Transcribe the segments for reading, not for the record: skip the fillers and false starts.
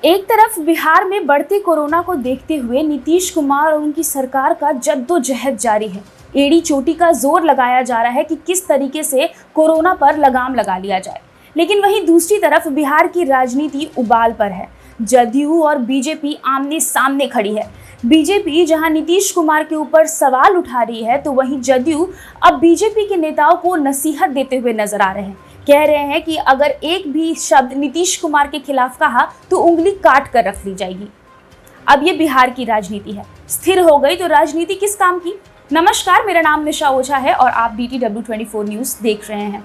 एक तरफ बिहार में बढ़ते कोरोना को देखते हुए नीतीश कुमार और उनकी सरकार का जद्दोजहद जारी है। एड़ी चोटी का जोर लगाया जा रहा है कि किस तरीके से कोरोना पर लगाम लगा लिया जाए। लेकिन वहीं दूसरी तरफ बिहार की राजनीति उबाल पर है। जदयू और बीजेपी आमने सामने खड़ी है। बीजेपी जहां नीतीश कुमार के ऊपर सवाल उठा रही है, तो वहीं जदयू अब बीजेपी के नेताओं को नसीहत देते हुए नजर आ रहे हैं। कह रहे हैं कि अगर एक भी शब्द नीतीश कुमार के खिलाफ कहा तो उंगली काट कर रख ली जाएगी। अब ये बिहार की राजनीति है, स्थिर हो गई तो राजनीति किस काम की। नमस्कार, मेरा नाम निशा ओझा है और आप DTW 24 न्यूज देख रहे हैं।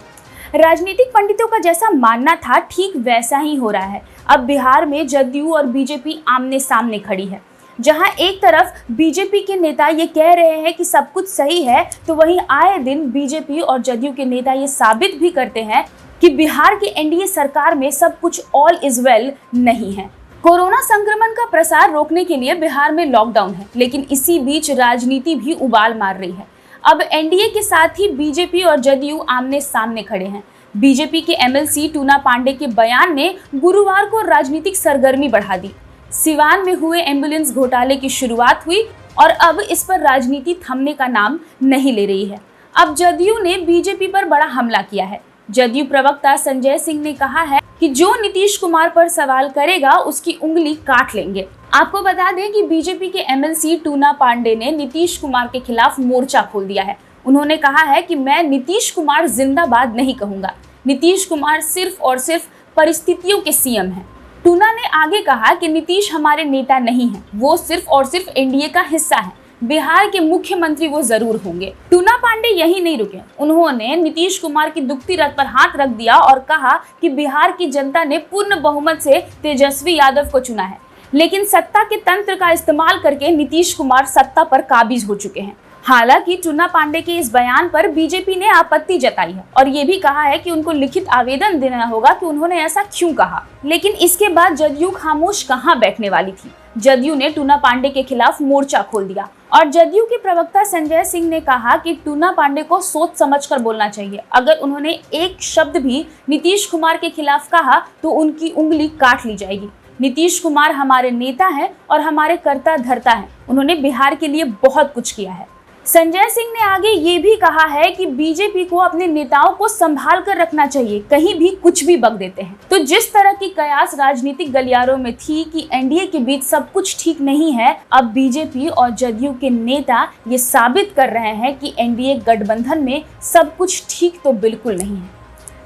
राजनीतिक पंडितों का जैसा मानना था, ठीक वैसा ही हो रहा है। अब बिहार में जदयू और बीजेपी आमने सामने खड़ी है। जहां एक तरफ बीजेपी के नेता ये कह रहे हैं कि सब कुछ सही है, तो वहीं आए दिन बीजेपी और जदयू के नेता ये साबित भी करते हैं कि बिहार की एनडीए सरकार में सब कुछ ऑल इज वेल नहीं है। कोरोना संक्रमण का प्रसार रोकने के लिए बिहार में लॉकडाउन है, लेकिन इसी बीच राजनीति भी उबाल मार रही है। अब एनडीए के साथ ही बीजेपी और जदयू आमने सामने खड़े हैं। बीजेपी के MLC टूना पांडे के बयान ने गुरुवार को राजनीतिक सरगर्मी बढ़ा दी। सिवान में हुए एम्बुलेंस घोटाले की शुरुआत हुई और अब इस पर राजनीति थमने का नाम नहीं ले रही है। अब जदयू ने बीजेपी पर बड़ा हमला किया है। जदयू प्रवक्ता संजय सिंह ने कहा है कि जो नीतीश कुमार पर सवाल करेगा उसकी उंगली काट लेंगे। आपको बता दें कि बीजेपी के MLC टूना पांडे ने नीतीश कुमार के खिलाफ मोर्चा खोल दिया है। उन्होंने कहा है कि मैं नीतीश कुमार जिंदाबाद नहीं कहूंगा। नीतीश कुमार सिर्फ और सिर्फ परिस्थितियों के CM हैं। टूना ने आगे कहा कि नीतीश हमारे नेता नहीं है, वो सिर्फ और सिर्फ एनडीए का हिस्सा है। बिहार के मुख्यमंत्री वो जरूर होंगे। टूना पांडे यही नहीं रुके, उन्होंने नीतीश कुमार की दुखती रथ पर हाथ रख दिया और कहा कि बिहार की जनता ने पूर्ण बहुमत से तेजस्वी यादव को चुना है, लेकिन सत्ता के तंत्र का इस्तेमाल करके नीतीश कुमार सत्ता पर काबिज हो चुके हैं। हालांकि टूना पांडे के इस बयान पर बीजेपी ने आपत्ति जताई है और ये भी कहा है कि उनको लिखित आवेदन देना होगा कि उन्होंने ऐसा क्यों कहा। लेकिन इसके बाद जदयू खामोश कहां बैठने वाली थी। जदयू ने टूना पांडे के खिलाफ मोर्चा खोल दिया और जदयू के प्रवक्ता संजय सिंह ने कहा कि टूना पांडे को सोच समझकर बोलना चाहिए। अगर उन्होंने एक शब्द भी नीतीश कुमार के खिलाफ कहा तो उनकी उंगली काट ली जाएगी। नीतीश कुमार हमारे नेता हैं और हमारे कर्ता धर्ता हैं। उन्होंने बिहार के लिए बहुत कुछ किया है। संजय सिंह ने आगे ये भी कहा है कि बीजेपी को अपने नेताओं को संभाल कर रखना चाहिए, कहीं भी कुछ भी बक देते हैं। तो जिस तरह की कयास राजनीतिक गलियारों में थी कि एनडीए के बीच सब कुछ ठीक नहीं है, अब बीजेपी और जदयू के नेता ये साबित कर रहे हैं कि एनडीए गठबंधन में सब कुछ ठीक तो बिल्कुल नहीं है।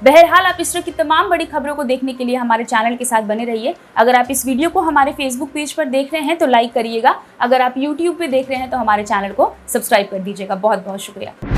बहरहाल, आप इस तरह की तमाम बड़ी खबरों को देखने के लिए हमारे चैनल के साथ बने रहिए। अगर आप इस वीडियो को हमारे फेसबुक पेज पर देख रहे हैं तो लाइक करिएगा। अगर आप YouTube पे देख रहे हैं तो हमारे चैनल को सब्सक्राइब कर दीजिएगा। बहुत बहुत शुक्रिया।